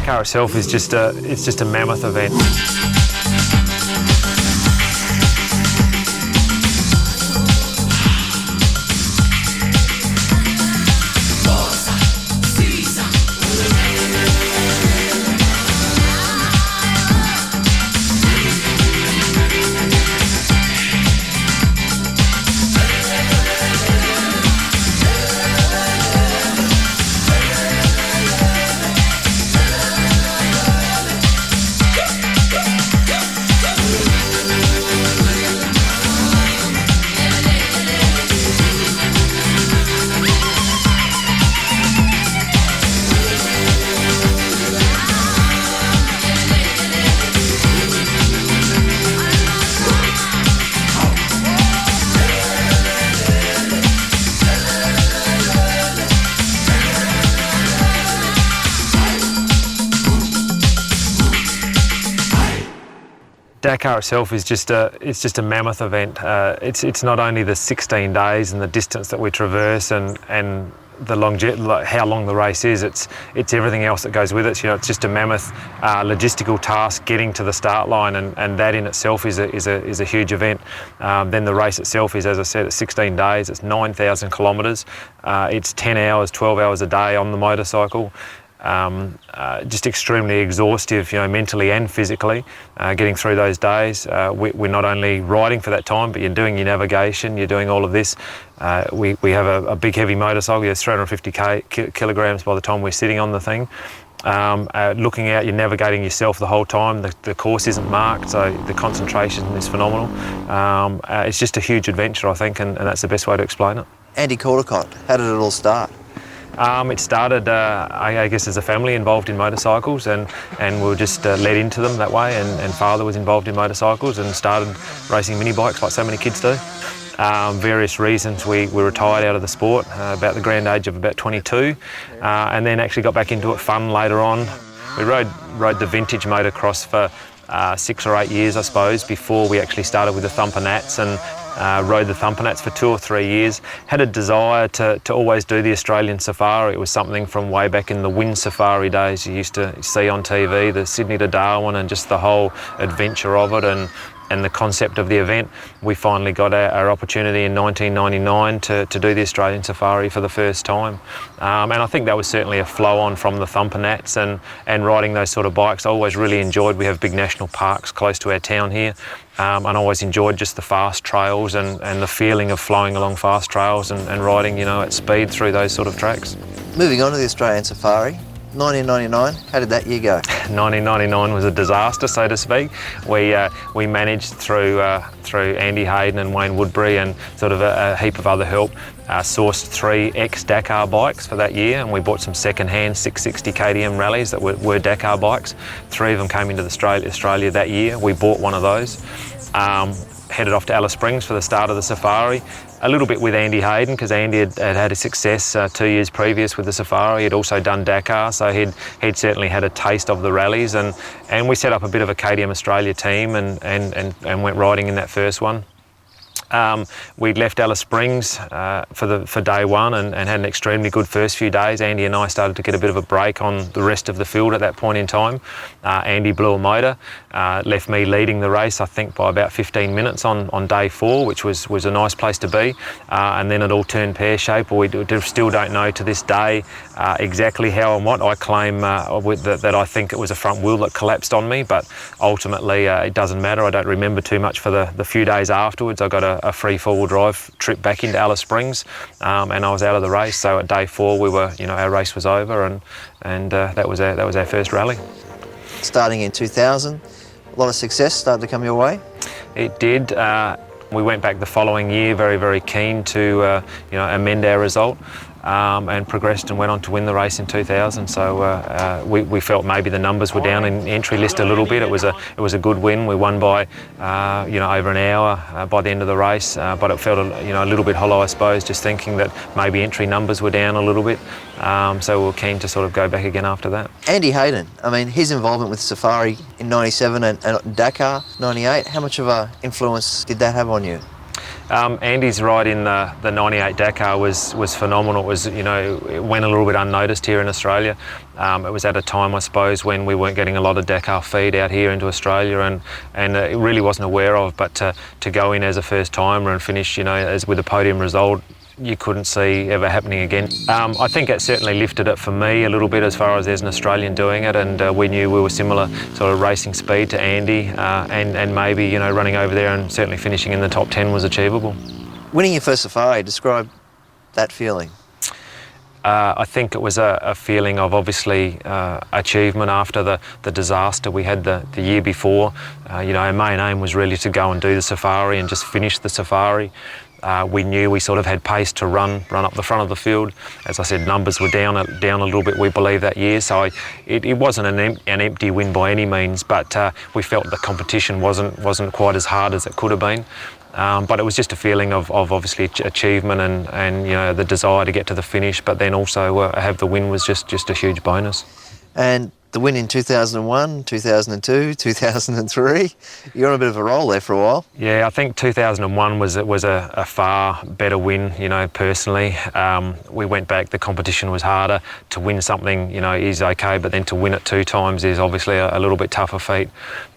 Dakar itself is just a mammoth event. Dakar itself is just a mammoth event. It's not only the 16 days and the distance that we traverse and the how long the race is. It's everything else that goes with it. It's just a mammoth logistical task getting to the start line, and that in itself is a huge event. Then the race itself is, as I said, it's 16 days. It's 9,000 kilometres. It's 10 hours, 12 hours a day on the motorcycle. Just extremely exhaustive, mentally and physically, getting through those days. We're not only riding for that time, but you're doing your navigation, you're doing all of this. We have a big heavy motorcycle. It's 350 kilograms by the time we're sitting on the thing. Looking out, you're navigating yourself the whole time. The course isn't marked, so the concentration is phenomenal. It's just a huge adventure, I think, and that's the best way to explain it. Andy Caldecott, how did it all start? It started, I guess, as a family involved in motorcycles, and we were just led into them that way, and father was involved in motorcycles and started racing mini bikes like so many kids do. Various reasons we retired out of the sport about the grand age of about 22, and then actually got back into it fun later on. We rode the vintage motocross for 6 or 8 years, I suppose, before we actually started with the Thumper Nats, and rode the Thumper Nats for 2 or 3 years. Had a desire to always do the Australian safari. It was something from way back in the wind safari days you used to see on TV, the Sydney to Darwin, and just the whole adventure of it and the concept of the event. We finally got our opportunity in 1999 to do the Australian safari for the first time. And I think that was certainly a flow on from the Thumper Nats and riding those sort of bikes. I always really enjoyed, we have big national parks close to our town here, and I always enjoyed just the fast trails and the feeling of flowing along fast trails and riding, at speed through those sort of tracks. Moving on to the Australian safari, 1999, how did that year go? 1999 was a disaster, so to speak. We managed through Andy Hayden and Wayne Woodbury and sort of a heap of other help, sourced 3 ex-Dakar bikes for that year, and we bought some second-hand 660 KTM rallies that were Dakar bikes. 3 of them came into Australia that year. We bought one of those. Headed off to Alice Springs for the start of the safari, a little bit with Andy Hayden, because Andy had a success 2 years previous with the safari. He'd also done Dakar, so he'd certainly had a taste of the rallies, and we set up a bit of a KTM Australia team and went riding in that first one. We'd left Alice Springs for day one and had an extremely good first few days. Andy and I started to get a bit of a break on the rest of the field at that point in time. Andy blew a motor, left me leading the race, I think, by about 15 minutes on day 4, which was a nice place to be. And then it all turned pear-shaped. We still don't know to this day exactly how and what. I claim that I think it was a front wheel that collapsed on me, but ultimately it doesn't matter. I don't remember too much for the few days afterwards. I got a free four-wheel drive trip back into Alice Springs, and I was out of the race. So at day 4, we were, our race was over, and that was our first rally. Starting in 2000, a lot of success started to come your way. It did. We went back the following year, very, very keen to amend our result. And progressed and went on to win the race in 2000. So we felt maybe the numbers were down in the entry list a little bit. It was a good win. We won by over an hour by the end of the race, but it felt a little bit hollow, I suppose, just thinking that maybe entry numbers were down a little bit. So we were keen to sort of go back again after that. Andy Hayden, his involvement with Safari in 97 and Dakar 98, how much of an influence did that have on you? Andy's ride in the 98 Dakar was phenomenal. It was, it went a little bit unnoticed here in Australia. It was at a time, I suppose, when we weren't getting a lot of Dakar feed out here into Australia, and it really wasn't aware of. But to go in as a first timer and finish, as with a podium result, you couldn't see ever happening again. I think it certainly lifted it for me a little bit as far as there's an Australian doing it, and we knew we were similar sort of racing speed to Andy, and maybe running over there and certainly finishing in the top 10 was achievable. Winning your first safari, describe that feeling. I think it was a feeling of obviously achievement after the disaster we had the year before. Our main aim was really to go and do the safari and just finish the safari. We knew we sort of had pace to run up the front of the field. As I said, numbers were down a little bit, we believe, that year. So it wasn't an empty win by any means, but we felt the competition wasn't quite as hard as it could have been. But it was just a feeling of obviously achievement and the desire to get to the finish, but then also have the win was just a huge bonus. And the win in 2001, 2002, 2003, you're on a bit of a roll there for a while. Yeah, I think 2001 was a far better win, personally. We went back, the competition was harder. To win something, is okay, but then to win it 2 times is obviously a little bit tougher feat.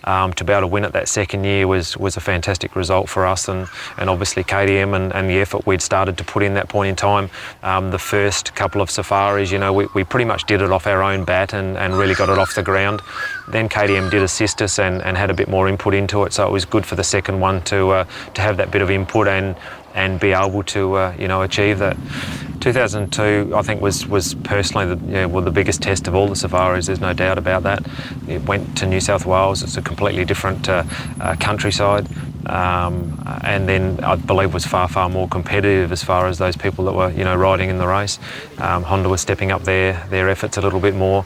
To be able to win it that second year was a fantastic result for us, and obviously KTM and the effort we'd started to put in that point in time. The first couple of safaris, we pretty much did it off our own bat and really got it off the ground. Then KTM did assist us and had a bit more input into it, so it was good for the second one to have that bit of input and be able to achieve that. 2002, I think, was personally the biggest test of all the safaris. There's no doubt about that. It went to New South Wales. It's a completely different countryside, and then I believe was far more competitive as far as those people that were riding in the race. Honda was stepping up their efforts a little bit more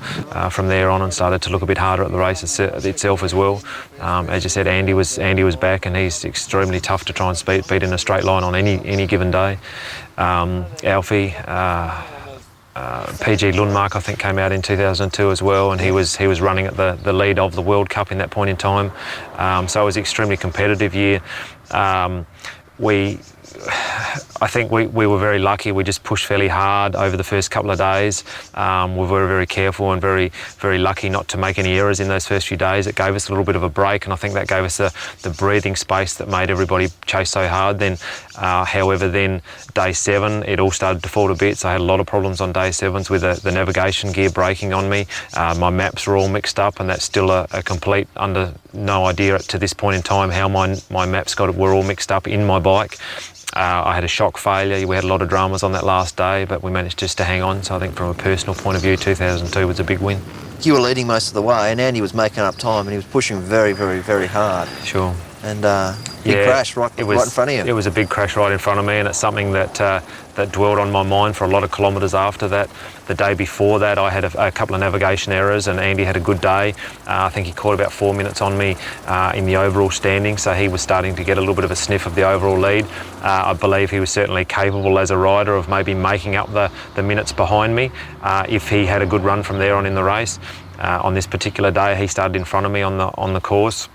from there on and started to look a bit harder at the race itself as well. As you said, Andy was back, and he's extremely tough to try and beat in a straight line on any given day. Alfie, PG Lundmark, I think, came out in 2002 as well, and he was running at the lead of the World Cup in that point in time. So it was an extremely competitive year. I think we were very lucky. We just pushed fairly hard over the first couple of days. We were very careful and very, very lucky not to make any errors in those first few days. It gave us a little bit of a break, and I think that gave us the breathing space that made everybody chase so hard. Then, however, then day 7, it all started to fall to bits. I had a lot of problems on day 7s with the navigation gear breaking on me. My maps were all mixed up, and that's still a complete under no idea to this point in time how my maps were all mixed up in my bike. I had a shock failure. We had a lot of dramas on that last day, but we managed just to hang on. So I think from a personal point of view, 2002 was a big win. You were leading most of the way, and Andy was making up time, and he was pushing very, very, very hard. Sure. And big crash right in front of you. It was a big crash right in front of me, and it's something that dwelled on my mind for a lot of kilometres after that. The day before that, I had a couple of navigation errors, and Andy had a good day. I think he caught about 4 minutes on me in the overall standing, so he was starting to get a little bit of a sniff of the overall lead. I believe he was certainly capable as a rider of maybe making up the minutes behind me if he had a good run from there on in the race. On this particular day, he started in front of me on the course.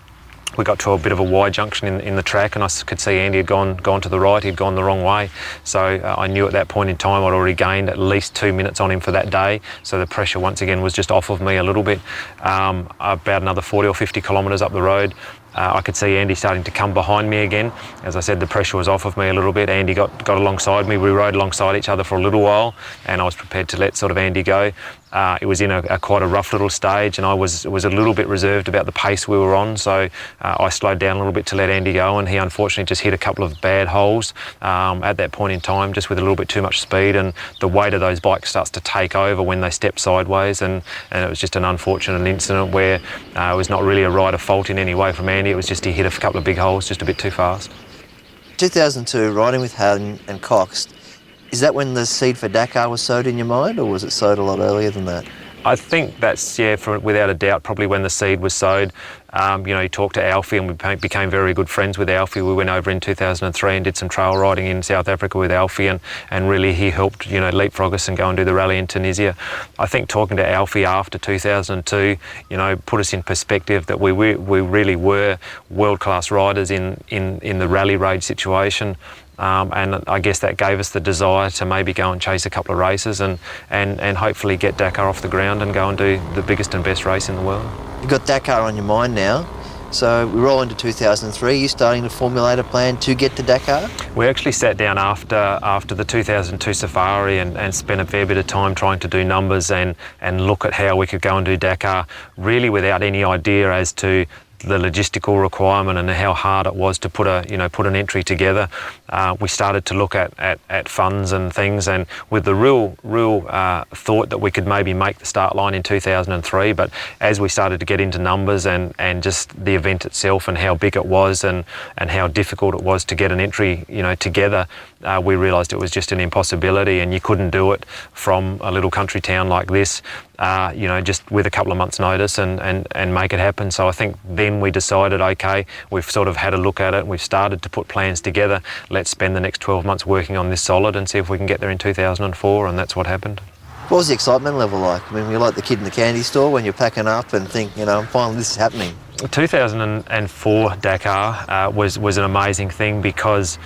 We got to a bit of a Y junction in the track, and I could see Andy had gone to the right. He'd gone the wrong way. So I knew at that point in time I'd already gained at least 2 minutes on him for that day. So the pressure once again was just off of me a little bit. About another 40 or 50 kilometres up the road, I could see Andy starting to come behind me again. As I said, the pressure was off of me a little bit. Andy got alongside me. We rode alongside each other for a little while, and I was prepared to let sort of Andy go. It was in quite a rough little stage, and I was a little bit reserved about the pace we were on, so I slowed down a little bit to let Andy go, and he unfortunately just hit a couple of bad holes at that point in time, just with a little bit too much speed, and the weight of those bikes starts to take over when they step sideways, and it was just an unfortunate incident where it was not really a rider fault in any way from Andy. It was just he hit a couple of big holes just a bit too fast. 2002, riding with Howden and Cox, is that when the seed for Dakar was sowed in your mind, or was it sowed a lot earlier than that? I think that's, without a doubt, probably when the seed was sowed. He talked to Alfie, and we became very good friends with Alfie. We went over in 2003 and did some trail riding in South Africa with Alfie, and really he helped, leapfrog us and go and do the rally in Tunisia. I think talking to Alfie after 2002, put us in perspective that we really were world-class riders in the rally rage situation. and I guess that gave us the desire to maybe go and chase a couple of races and hopefully get Dakar off the ground and go and do the biggest and best race in the world. You've got Dakar on your mind now. So we roll into 2003, you're starting to formulate a plan to get to Dakar? We actually sat down after the 2002 safari and spent a fair bit of time trying to do numbers and look at how we could go and do Dakar, really without any idea as to the logistical requirement and how hard it was to put an entry together. We started to look at funds and things, and with the real thought that we could maybe make the start line in 2003. But as we started to get into numbers and just the event itself and how big it was and how difficult it was to get an entry together, we realised it was just an impossibility, and you couldn't do it from a little country town like this, just with a couple of months' notice and make it happen. So I think then we decided, okay, we've sort of had a look at it, we've started to put plans together, let's spend the next 12 months working on this solid and see if we can get there in 2004, and that's what happened. What was the excitement level like? I mean, were you like the kid in the candy store when you're packing up and think, finally this is happening? 2004 Dakar was an amazing thing because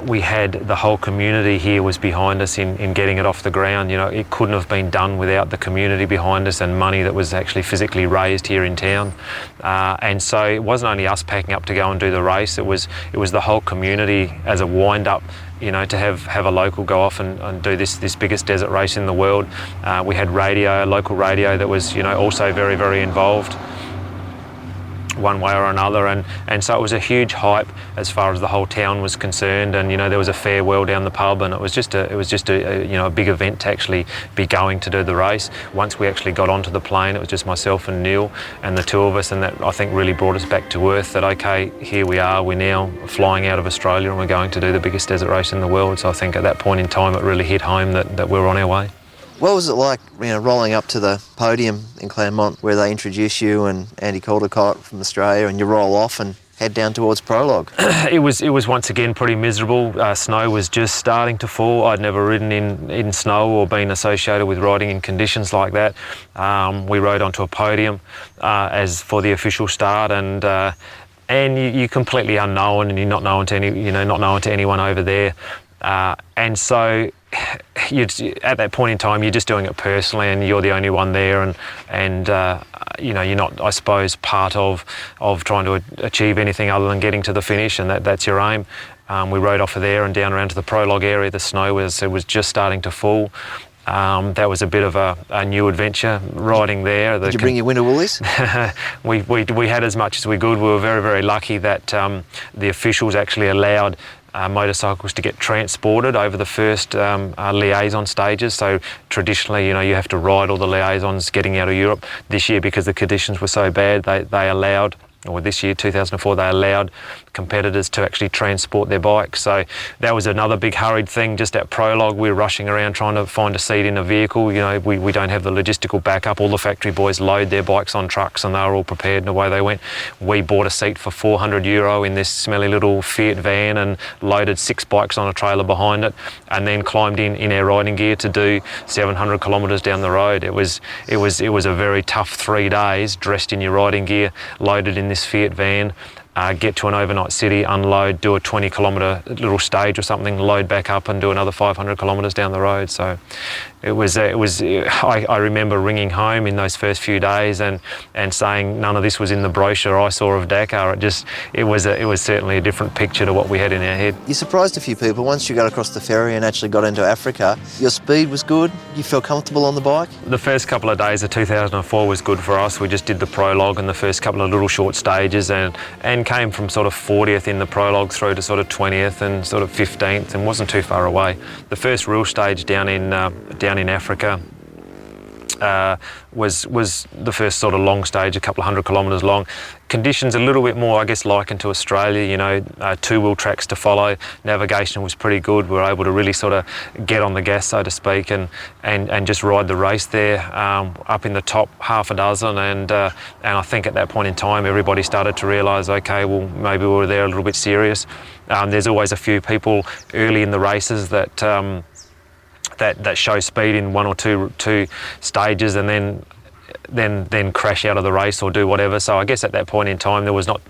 we had the whole community here was behind us in getting it off the ground. It couldn't have been done without the community behind us and money that was actually physically raised here in town. And so it wasn't only us packing up to go and do the race, it was the whole community as a wind-up, to have a local go off and do this biggest desert race in the world. We had local radio that was also very, very involved one way or another, and so it was a huge hype as far as the whole town was concerned, and there was a farewell down the pub, and it was just a big event to actually be going to do the race. Once we actually got onto the plane, it was just myself and Neil and the two of us, and that I think really brought us back to earth, that okay, here we are, we're now flying out of Australia and we're going to do the biggest desert race in the world. So I think at that point in time it really hit home that we're on our way. What was it like, rolling up to the podium in Claremont where they introduce you and Andy Caldecott from Australia, and you roll off and head down towards prologue? It was once again pretty miserable. Snow was just starting to fall. I'd never ridden in snow or been associated with riding in conditions like that. We rode onto a podium as for the official start, and you're completely unknown, and you're not known to anyone over there, and so. At that point in time, you're just doing it personally, and you're the only one there, and you're not, I suppose, part of trying to achieve anything other than getting to the finish, and that's your aim. We rode off of there and down around to the prologue area. The snow was just starting to fall. That was a bit of a new adventure riding there. Did you bring your winter woolies? we had as much as we could. We were very, very lucky that the officials actually allowed motorcycles to get transported over the first liaison stages. So traditionally, you have to ride all the liaisons getting out of Europe. This year, because the conditions were so bad, they allowed, or this year, 2004, they allowed competitors to actually transport their bikes. So that was another big hurried thing. Just at prologue, we were rushing around trying to find a seat in a vehicle. We don't have the logistical backup. All the factory boys load their bikes on trucks, and they were all prepared, and away they went. We bought a seat for €400 in this smelly little Fiat van and loaded 6 bikes on a trailer behind it, and then climbed in our riding gear to do 700 kilometres down the road. It was a very tough 3 days, dressed in your riding gear, loaded in this Fiat van, get to an overnight city, unload, do a 20-kilometre little stage or something, load back up and do another 500 kilometres down the road. So I remember ringing home in those first few days and saying none of this was in the brochure I saw of Dakar. It was certainly a different picture to what we had in our head. You surprised a few people. Once you got across the ferry and actually got into Africa, your speed was good, you felt comfortable on the bike? The first couple of days of 2004 was good for us. We just did the prologue and the first couple of little short stages and came from sort of 40th in the prologue through to sort of 20th and sort of 15th, and wasn't too far away. The first real stage down in Africa was the first sort of long stage, a couple of 100 kilometres long. Conditions a little bit more, I guess, likened to Australia, two-wheel tracks to follow. Navigation was pretty good. We were able to really sort of get on the gas, so to speak, and just ride the race there up in the top half a dozen. And I think at that point in time, everybody started to realise, okay, well, maybe we were there a little bit serious. There's always a few people early in the races that show speed in one or two stages, and then then crash out of the race or do whatever. So I guess at that point in time there was not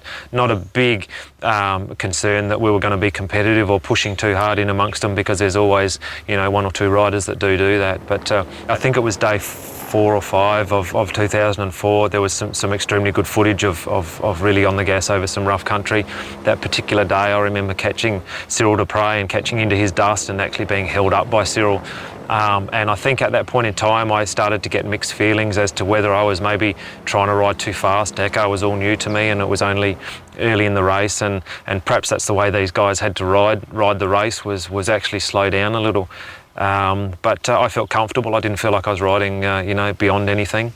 a big concern that we were going to be competitive or pushing too hard in amongst them, because there's always, you know, one or two riders that do that. But I think it was day 4 or 5 of 2004. There was some extremely good footage of really on the gas over some rough country. That particular day I remember catching Cyril Dupre and catching into his dust and actually being held up by Cyril. And I think at that point in time I started to get mixed feelings as to whether I was maybe trying to ride too fast. Dakar was all new to me and it was only early in the race, and perhaps that's the way these guys had to ride the race, was actually slow down a little. But I felt comfortable. I didn't feel like I was riding, you know, beyond anything.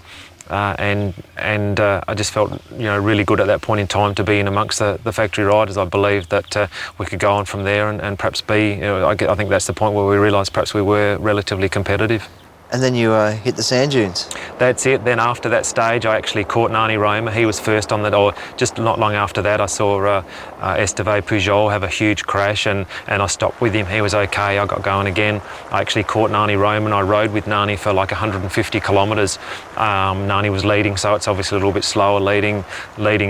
And I just felt, you know, really good at that point in time to be in amongst the factory riders. I believed that we could go on from there and perhaps be, you know, I think that's the point where we realised perhaps we were relatively competitive. And then you hit the sand dunes. That's it. Then after that stage, I actually caught Nani Roma. He was first on that, or just not long after that, I saw Esteve Pujol have a huge crash, and I stopped with him. He was okay. I got going again. I actually caught Nani Roma and I rode with Nani for like 150 kilometres. Nani was leading, so it's obviously a little bit slower leading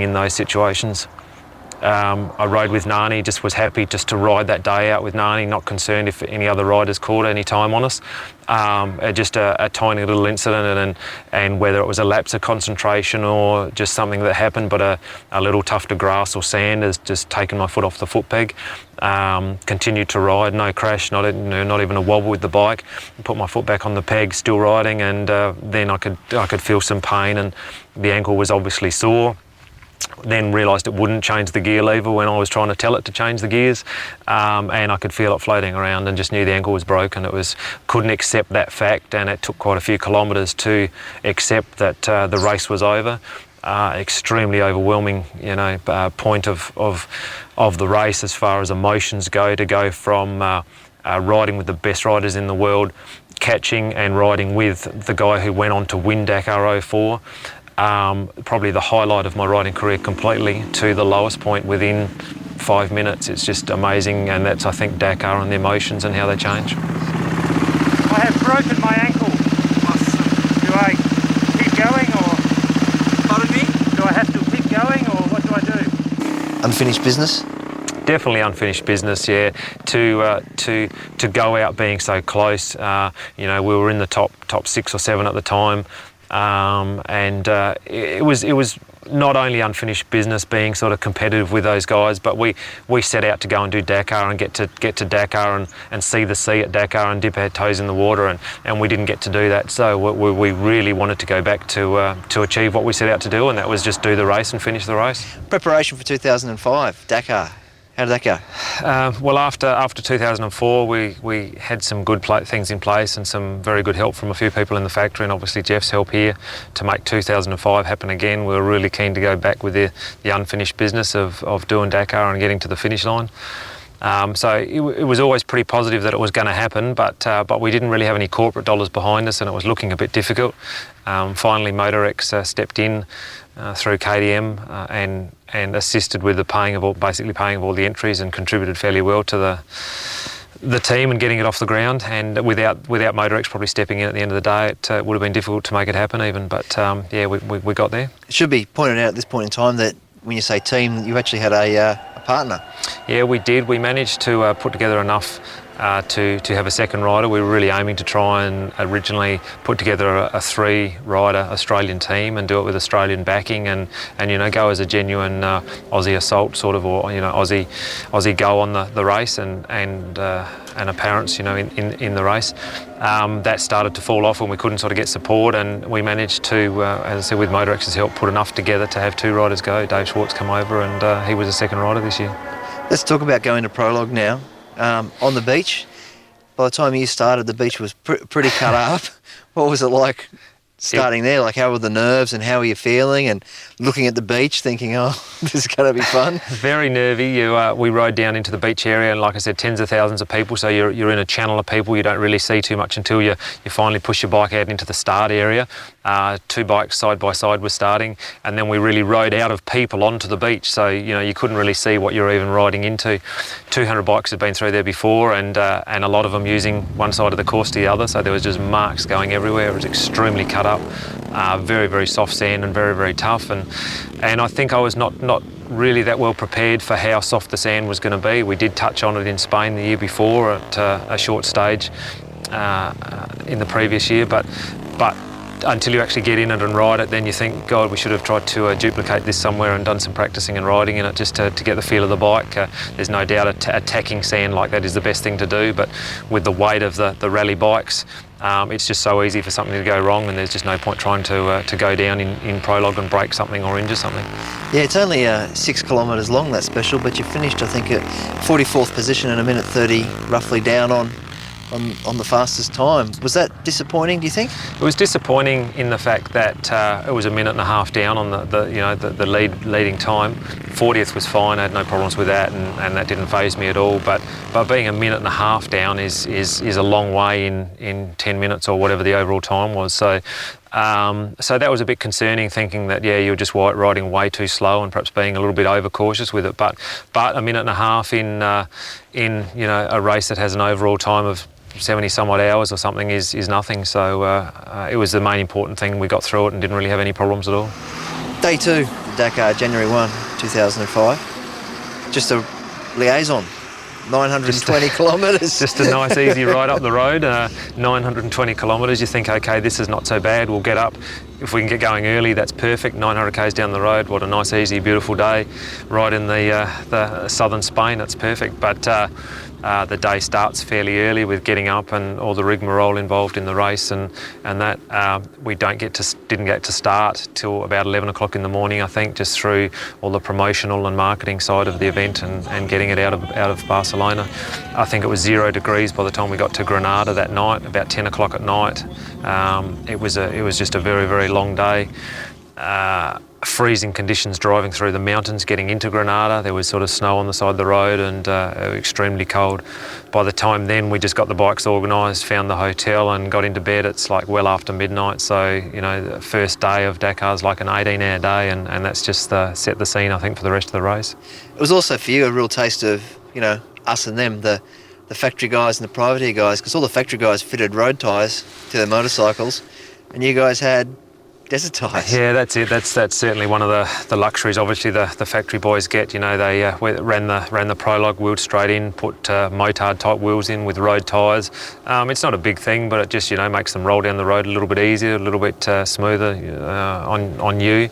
in those situations. I rode with Nani, just was happy just to ride that day out with Nani, not concerned if any other riders caught any time on us. Just a tiny little incident, and whether it was a lapse of concentration or just something that happened, but a little tuft of grass or sand has just taken my foot off the foot peg. Continued to ride, no crash, not even a wobble with the bike. Put my foot back on the peg, still riding, and then I could feel some pain, and the ankle was obviously sore. Then realised it wouldn't change the gear lever when I was trying to tell it to change the gears, and I could feel it floating around and just knew the ankle was broken. Couldn't accept that fact, and it took quite a few kilometres to accept that the race was over. Extremely overwhelming, you know, point of the race as far as emotions go, to go from riding with the best riders in the world, catching and riding with the guy who went on to win Dakar 04. Probably the highlight of my riding career completely, to the lowest point within 5 minutes. It's just amazing, and that's, I think, Dakar and the emotions and how they change. I have broken my ankle. Do I keep going, or? Pardon me? Do I have to keep going, or what do I do? Unfinished business? Definitely unfinished business, yeah. To go out being so close, you know, we were in the top 6 or 7 at the time. And it was not only unfinished business being sort of competitive with those guys, but we set out to go and do Dakar and get to Dakar and see the sea at Dakar and dip our toes in the water, and we didn't get to do that. So we really wanted to go back to achieve what we set out to do, and that was just do the race and finish the race. Preparation for 2005, Dakar. How did that go? Well, after 2004, we had some good things in place and some very good help from a few people in the factory, and obviously Jeff's help here to make 2005 happen again. We were really keen to go back with the unfinished business of doing Dakar and getting to the finish line. So it was always pretty positive that it was going to happen, but we didn't really have any corporate dollars behind us, and it was looking a bit difficult. Finally, Motorex stepped in through KTM and assisted with basically paying of all the entries, and contributed fairly well to the team and getting it off the ground. And without Motorex probably stepping in at the end of the day, it would have been difficult to make it happen even. But yeah, we got there. It should be pointed out at this point in time that when you say team, you actually had a partner. Yeah, we did. We managed to put together enough to have a second rider. We were really aiming to try and originally put together a 3-rider Australian team and do it with Australian backing, and you know, go as a genuine Aussie assault sort of, or you know, Aussie go on the race and appearance, you know, in the race. That started to fall off when we couldn't sort of get support, and we managed to, as I said, with Motorex's help, put enough together to have 2 riders go. Dave Schwartz come over, and he was a second rider this year. Let's talk about going to prologue now. On the beach, by the time you started, the beach was pretty cut up. What was it like starting there? Like, how were the nerves and how were you feeling, and looking at the beach thinking, oh, this is going to be fun? Very nervy. We rode down into the beach area, and like I said, tens of thousands of people, so you're in a channel of people. You don't really see too much until you finally push your bike out into the start area. two bikes side by side were starting, and then we really rode out of people onto the beach, so you couldn't really see what you were even riding into. 200 bikes had been through there before, and a lot of them using one side of the course to the other, so there was just marks going everywhere. It was extremely cut up, very, very soft sand and very, very tough, and I think I was not really that well prepared for how soft the sand was going to be. We did touch on it in Spain the year before at a short stage in the previous year, but until you actually get in it and ride it, then you think, God, we should have tried to duplicate this somewhere and done some practicing and riding in it just to get the feel of the bike. There's no doubt attacking sand like that is the best thing to do, but with the weight of the rally bikes, it's just so easy for something to go wrong, and there's just no point trying to go down in prologue and break something or injure something. Yeah, it's only 6 kilometres long, that special, but you finished, I think, at 44th position in 1:30, roughly down on the fastest time. Was that disappointing, do you think? It was disappointing in the fact that it was 1.5 minutes down on the leading time. 40th was fine, I had no problems with that, and that didn't faze me at all. But being 1.5 minutes down is a long way in 10 minutes or whatever the overall time was. So that was a bit concerning, thinking that you're just riding way too slow and perhaps being a little bit overcautious with it. But 1.5 minutes in a race that has an overall time of 70 some odd hours or something is nothing. So it was the main important thing. We got through it and didn't really have any problems at all. Day 2, Dakar, January 1, 2005. Just a liaison. 920 kilometres. Just a nice easy ride up the road, 920 kilometres. You think, okay, this is not so bad, we'll get up. If we can get going early, that's perfect. 900 k's down the road, what a nice, easy, beautiful day. Right in the southern Spain, that's perfect. But the day starts fairly early with getting up and all the rigmarole involved in the race, and that we didn't get to start till about 11 o'clock in the morning, I think, just through all the promotional and marketing side of the event and getting it out of Barcelona. I think it was 0 degrees by the time we got to Granada that night, about 10 o'clock at night. It was just a very, very long day. Freezing conditions driving through the mountains, getting into Granada. There was sort of snow on the side of the road and extremely cold. By the time then we just got the bikes organised, found the hotel and got into bed. It's like well after midnight. So, the first day of Dakar's like an 18-hour day, and that's just set the scene, I think, for the rest of the race. It was also for you a real taste of, us and them, the factory guys and the privateer guys, because all the factory guys fitted road tyres to their motorcycles, and you guys had desert tyres. Yeah, that's it. That's certainly one of the luxuries. Obviously, the factory boys get. They ran the prologue, wheeled straight in, put motard type wheels in with road tyres. It's not a big thing, but it just makes them roll down the road a little bit easier, a little bit smoother on you.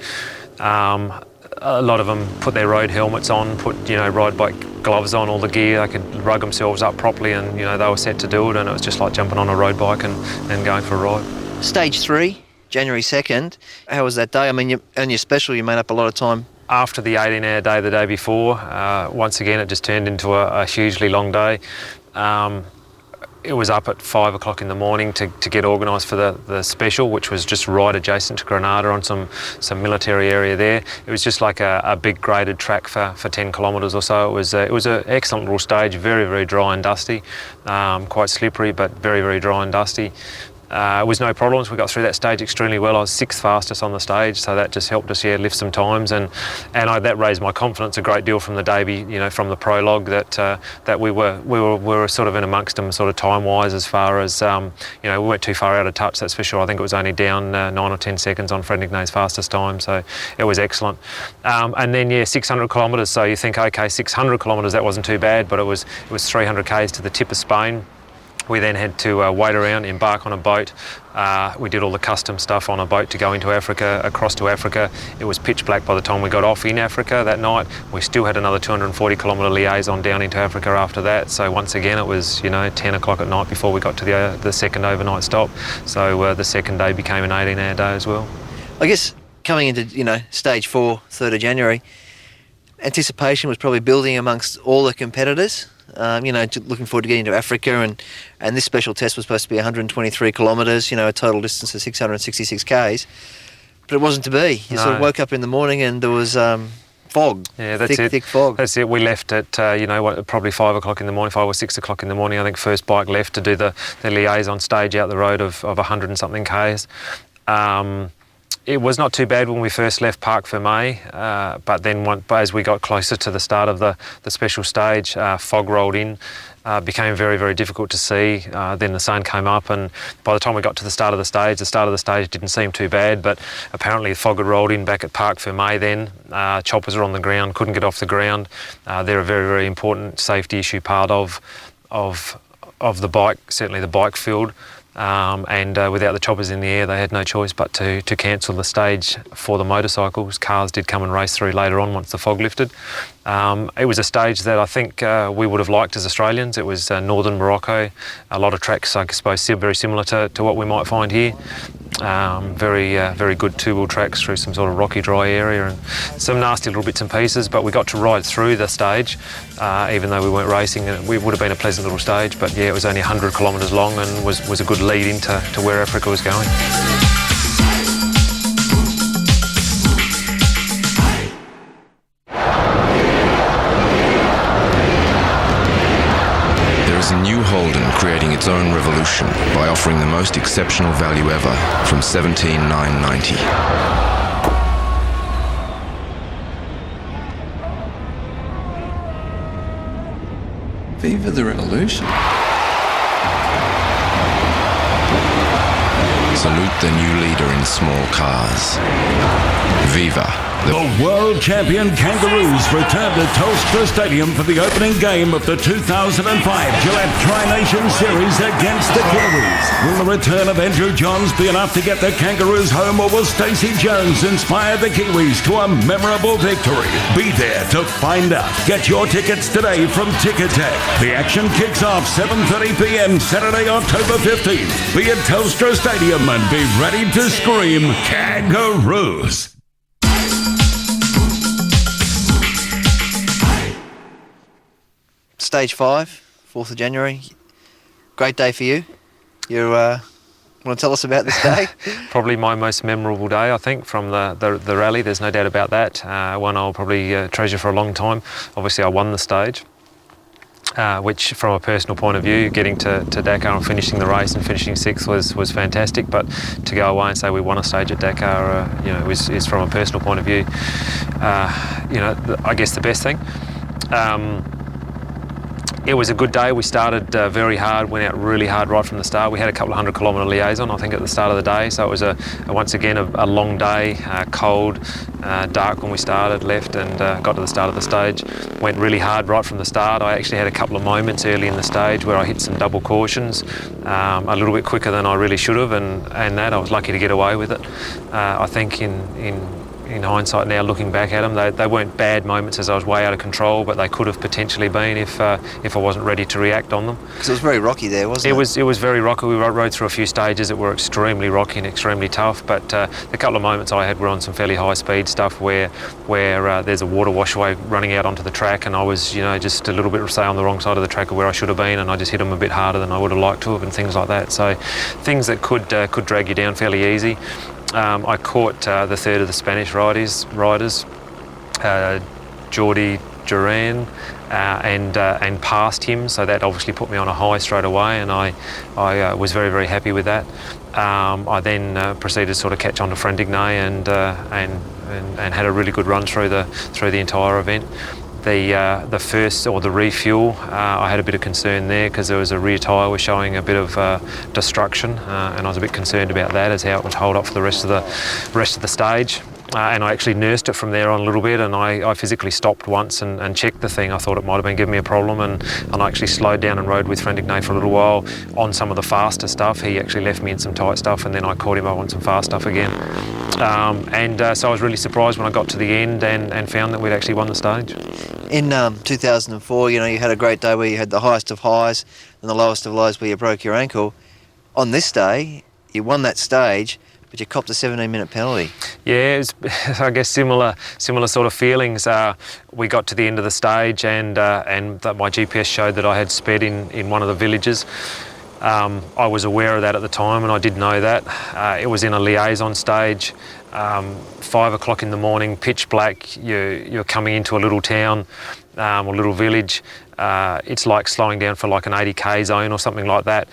A lot of them put their road helmets on, put ride bike gloves on, all the gear. They could rug themselves up properly, and they were set to do it. And it was just like jumping on a road bike and going for a ride. Stage 3. January 2nd, how was that day? I mean, on your special, you made up a lot of time. After the 18-hour day the day before, once again, it just turned into a hugely long day. It was up at 5 o'clock in the morning to get organised for the special, which was just right adjacent to Granada on some military area there. It was just like a big graded track for 10 kilometres or so. It was an excellent little stage, very, very dry and dusty, quite slippery, but very, very dry and dusty. It was no problems. We got through that stage extremely well. I was 6th fastest on the stage, so that just helped us lift some times, and that raised my confidence a great deal from the day, from the prologue that we were sort of in amongst them, sort of time wise, as far as we weren't too far out of touch. That's for sure. I think it was only down 9 or 10 seconds on Fred Nignay's fastest time, so it was excellent. And then 600 kilometres. So you think, okay, 600 kilometres, that wasn't too bad, but it was 300 k's to the tip of Spain. We then had to wait around, embark on a boat. We did all the custom stuff on a boat to go into Africa, across to Africa. It was pitch black by the time we got off in Africa that night. We still had another 240 kilometre liaison down into Africa after that. So once again, it was 10 o'clock at night before we got to the second overnight stop. So the second day became an 18-hour day as well. I guess coming into stage 4, 3rd of January, anticipation was probably building amongst all the competitors. Looking forward to getting to Africa, and this special test was supposed to be 123 kilometres, a total distance of 666 k's, but it wasn't to be. You sort of woke up in the morning and there was fog. Yeah, that's it. Thick fog. That's it. We left at probably 5 o'clock in the morning, 5 or 6 o'clock in the morning. I think first bike left to do the liaison stage out the road of 100 and something k's. It was not too bad when we first left Parc Fermé, but then as we got closer to the start of the special stage, fog rolled in, became very, very difficult to see. Then the sun came up, and by the time we got to the start of the stage didn't seem too bad, but apparently the fog had rolled in back at Parc Fermé then. Choppers are on the ground, couldn't get off the ground. They're a very, very important safety issue part of the bike, certainly the bike field. And without the choppers in the air, they had no choice but to cancel the stage for the motorcycles. Cars did come and race through later on once the fog lifted. It was a stage that I think we would have liked as Australians. It was northern Morocco, a lot of tracks, I suppose, still very similar to what we might find here. Very good two-wheel tracks through some sort of rocky, dry area, and some nasty little bits and pieces, but we got to ride through the stage, even though we weren't racing. It would have been a pleasant little stage, but yeah, it was only 100 kilometres long and was a good lead into where Africa was going. A new Holden creating its own revolution by offering the most exceptional value ever from $17,990. Viva the revolution. Salute the new leader in small cars. Viva. The world champion Kangaroos return to Telstra Stadium for the opening game of the 2005 Gillette Tri-Nation Series against the Kiwis. Will the return of Andrew Johns be enough to get the Kangaroos home, or will Stacey Jones inspire the Kiwis to a memorable victory? Be there to find out. Get your tickets today from Ticketek. The action kicks off 7:30 p.m. Saturday, October 15th. Be at Telstra Stadium and be ready to scream Kangaroos. Stage 5, 4th of January. Great day for you. You want to tell us about this day? Probably my most memorable day, I think, from the rally. There's no doubt about that. One I'll probably treasure for a long time. Obviously, I won the stage, which, from a personal point of view, getting to Dakar and finishing the race and finishing 6th was fantastic. But to go away and say we won a stage at Dakar, is from a personal point of view, I guess the best thing. It was a good day. We started very hard, went out really hard right from the start. We had a couple of 100-kilometre liaison, I think, at the start of the day. So it was once again a long day, cold, dark when we started, left and got to the start of the stage. Went really hard right from the start. I actually had a couple of moments early in the stage where I hit some double cautions, a little bit quicker than I really should have, and that I was lucky to get away with it. I think in hindsight now, looking back at them, they weren't bad moments as I was way out of control, but they could have potentially been if I wasn't ready to react on them. Because it was very rocky there, wasn't it? It was very rocky. We rode through a few stages that were extremely rocky and extremely tough, but the couple of moments I had were on some fairly high speed stuff where there's a water washaway running out onto the track, and I was just a little bit, say, on the wrong side of the track of where I should have been, and I just hit them a bit harder than I would have liked to have, and things like that. So things that could drag you down fairly easy. I caught the third of the Spanish riders, Jordi Duran, and passed him, so that obviously put me on a high straight away, and I was very, very happy with that. I then proceeded to sort of catch on to Frendigny and had a really good run through the entire event. The first, or the refuel, I had a bit of concern there because there was a rear tyre was showing a bit of destruction, and I was a bit concerned about that as how it would hold up for the rest of the stage. And I actually nursed it from there on a little bit, and I physically stopped once and checked the thing. I thought it might have been giving me a problem, and I actually slowed down and rode with Frendigny for a little while on some of the faster stuff. He actually left me in some tight stuff, and then I caught him up on some fast stuff again. So I was really surprised when I got to the end and found that we'd actually won the stage. In 2004, you had a great day where you had the highest of highs and the lowest of lows where you broke your ankle. On this day, you won that stage, but you copped a 17-minute penalty. Yeah, it was, I guess, similar sort of feelings. We got to the end of the stage, and my GPS showed that I had sped in one of the villages. I was aware of that at the time, and I did know that. It was in a liaison stage, 5 o'clock in the morning, pitch black. You're coming into a little town or little village. It's like slowing down for like an 80k zone or something like that.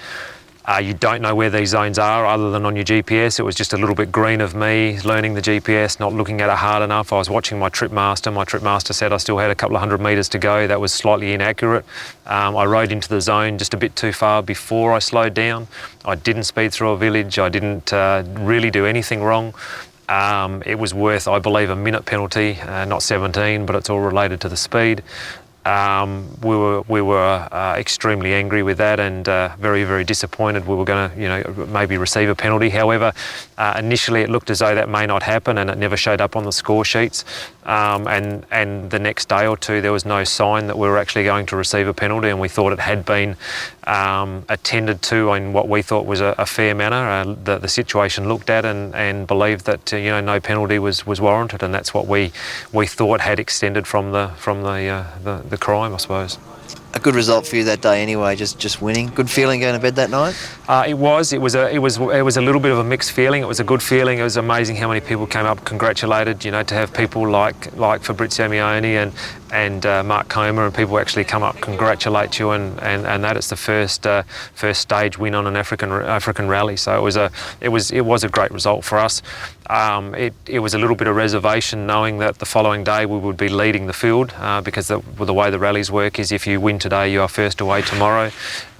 You don't know where these zones are other than on your GPS. It was just a little bit green of me learning the GPS, not looking at it hard enough. I was watching my trip master. My trip master said I still had a couple of 100 metres to go. That was slightly inaccurate. I rode into the zone just a bit too far before I slowed down. I didn't speed through a village. I didn't really do anything wrong. It was worth, I believe, a minute penalty, not 17, but it's all related to the speed. We were extremely angry with that and very, very disappointed. We were going to, maybe receive a penalty. However, initially it looked as though that may not happen, and it never showed up on the score sheets. And the next day or two, there was no sign that we were actually going to receive a penalty, and we thought it had been attended to in what we thought was a fair manner. The situation looked at and believed that no penalty was warranted, and that's what we thought had extended from the crime, I suppose. A good result for you that day anyway, just winning. Good feeling going to bed that night? It was a little bit of a mixed feeling. It was a good feeling. It was amazing how many people came up, congratulated. To have people like Fabrizio Mioni and Mark Comer, and people actually come up, congratulate you, and that it's the first stage win on an African rally. So it was a great result for us. It was a little bit of reservation knowing that the following day we would be leading the field because the way the rallies work is if you win today, you are first away tomorrow.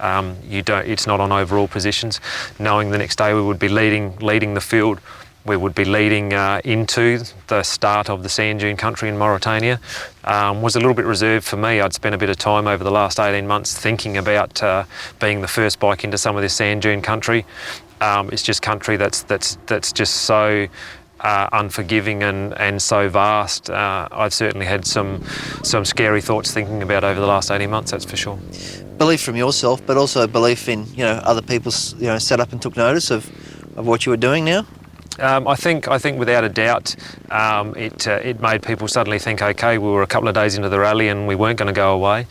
It's not on overall positions. Knowing the next day we would be leading the field, we would be leading into the start of the sand dune country in Mauritania, was a little bit reserved for me. I'd spent a bit of time over the last 18 months thinking about being the first bike into some of this sand dune country. It's just country that's just so unforgiving and so vast. I've certainly had some scary thoughts thinking about over the last 18 months, that's for sure. Belief from yourself, but also belief in other people set up and took notice of what you were doing now? I think without a doubt it made people suddenly think, okay, we were a couple of days into the rally and we weren't going to go away.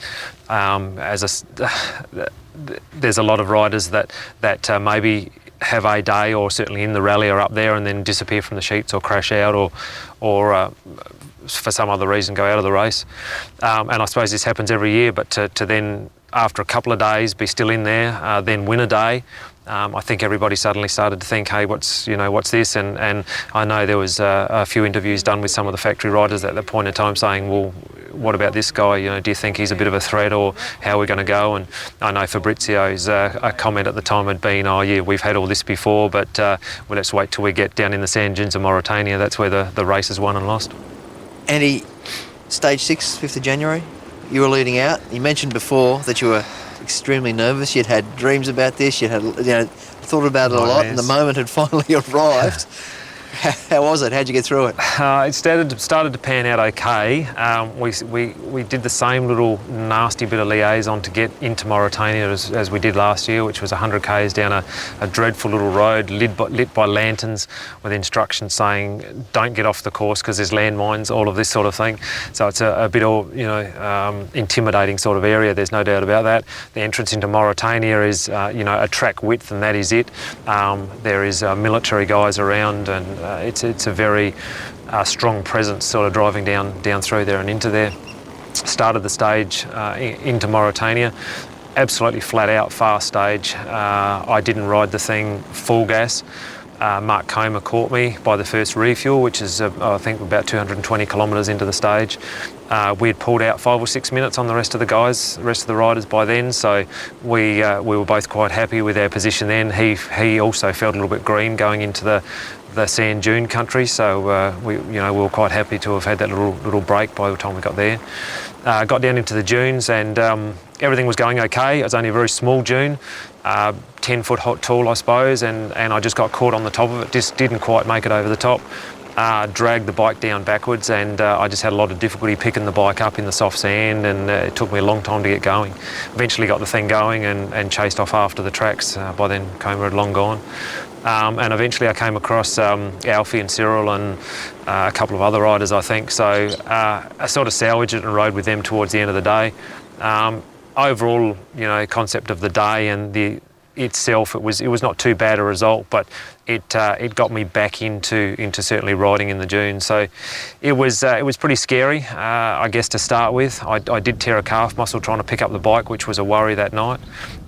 There's a lot of riders that maybe have a day or certainly in the rally are up there and then disappear from the sheets or crash out or for some other reason go out of the race. And I suppose this happens every year, but to then after a couple of days be still in there, then win a day, I think everybody suddenly started to think, hey, what's this? And I know there was a few interviews done with some of the factory riders at that point in time saying, well, what about this guy? Do you think he's a bit of a threat, or how are we going to go? And I know Fabrizio's a comment at the time had been, oh yeah, we've had all this before, but well, let's wait till we get down in the sand dunes of Mauritania. That's where the race is won and lost. Andy, stage 6, 5th of January, you were leading out. You mentioned before that you were extremely nervous. You'd had dreams about this. You'd had thought about it a lot, and the moment had finally arrived. How was it? How'd you get through it? It started to pan out okay. We did the same little nasty bit of liaison to get into Mauritania as we did last year, which was 100 k's down a dreadful little road lit by lanterns with instructions saying don't get off the course because there's landmines, all of this sort of thing. So it's a bit intimidating sort of area. There's no doubt about that. The entrance into Mauritania is a track width, and that is it. There is military guys around, and it's a very strong presence sort of driving down through there and into there. Started the stage into Mauritania, absolutely flat out fast stage. I didn't ride the thing full gas. Mark Comer caught me by the first refuel, which is I think about 220 kilometres into the stage. We had pulled out 5 or 6 minutes on the rest of the riders by then, so we were both quite happy with our position then. He also felt a little bit green going into the sand dune country, so we were quite happy to have had that little break by the time we got there. Got down into the dunes, and everything was going okay. It was only a very small dune, 10-foot tall, I suppose, and I just got caught on the top of it. Just didn't quite make it over the top. Dragged the bike down backwards, and I just had a lot of difficulty picking the bike up in the soft sand, and it took me a long time to get going. Eventually got the thing going and chased off after the tracks. By then Comer had long gone. And eventually I came across Alfie and Cyril and a couple of other riders, I think. So I sort of salvaged it and rode with them towards the end of the day. Overall, concept of the day and itself, it was not too bad a result, but it got me back into certainly riding in the dunes. So it was pretty scary, I guess, to start with. I did tear a calf muscle trying to pick up the bike, which was a worry that night.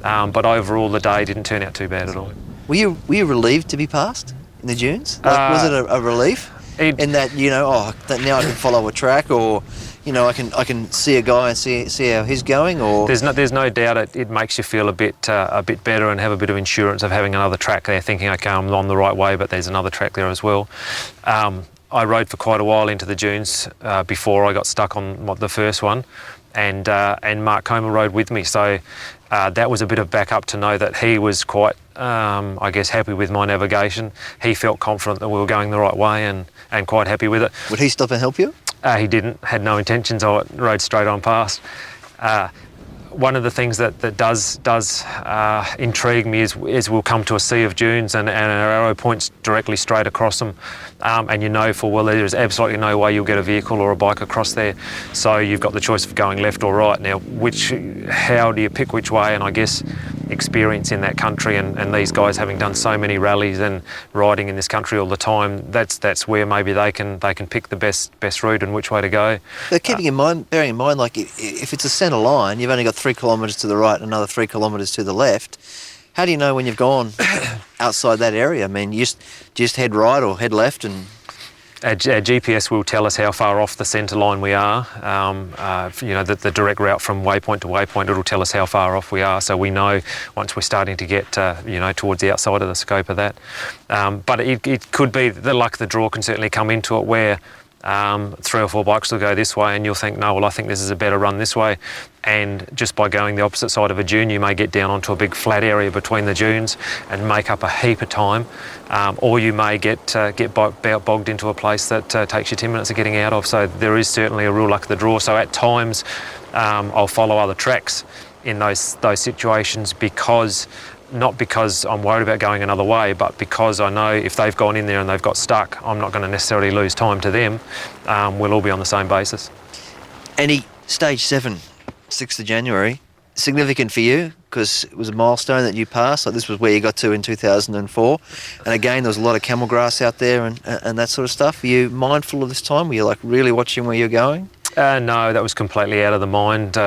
But overall, the day didn't turn out too bad at all. Were you relieved to be passed in the dunes? Like, was it a relief in that, that now I can follow a track, or I can see a guy and see how he's going? Or there's no doubt it makes you feel a bit better and have a bit of insurance of having another track there, thinking, okay, I'm on the right way, but there's another track there as well. I rode for quite a while into the dunes before I got stuck on the first one, and Mark Comer rode with me, so that was a bit of backup to know that he was quite, I guess, happy with my navigation. He felt confident that we were going the right way and quite happy with it. Would he stop and help you? He didn't, had no intentions. I rode straight on past. One of the things that does intrigue me is we'll come to a sea of dunes and our arrow points directly straight across them, and you know full well there is absolutely no way you'll get a vehicle or a bike across there. So you've got the choice of going left or right. Now, how do you pick which way? And I guess experience in that country and these guys having done so many rallies and riding in this country all the time, that's where maybe they can pick the best route and which way to go. But bearing in mind, like if it's a centre line, you've only got 3 kilometres to the right and another 3 kilometres to the left. How do you know when you've gone outside that area? I mean, you just head right or head left, and our GPS will tell us how far off the centre line we are. The direct route from waypoint to waypoint, it'll tell us how far off we are, so we know once we're starting to get towards the outside of the scope of that. But it could be the luck of the draw can certainly come into it, where 3 or 4 bikes will go this way and you'll think, no, well, I think this is a better run this way, and just by going the opposite side of a dune you may get down onto a big flat area between the dunes and make up a heap of time, or you may get bogged into a place that takes you 10 minutes of getting out of. So there is certainly a real luck of the draw. So at times I'll follow other tracks in those situations, not because I'm worried about going another way, but because I know if they've gone in there and they've got stuck, I'm not going to necessarily lose time to them. We'll all be on the same basis. Any stage 7, 6th of January, significant for you because it was a milestone that you passed. Like, this was where you got to in 2004, and again there was a lot of camel grass out there and that sort of stuff. Were you mindful of this time? Were you like really watching where you're going? No, that was completely out of the mind.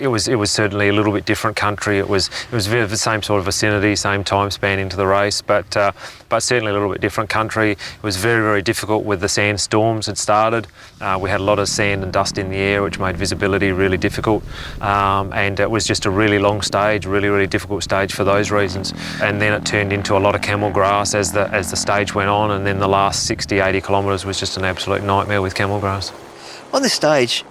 It was certainly a little bit different country. It was very the same sort of vicinity, same time span into the race, but certainly a little bit different country. It was very, very difficult with the sandstorms had started. We had a lot of sand and dust in the air, which made visibility really difficult, and it was just a really long stage, really, really difficult stage for those reasons. And then it turned into a lot of camel grass as the stage went on, and then the last 60, 80 kilometres was just an absolute nightmare with camel grass. On this stage,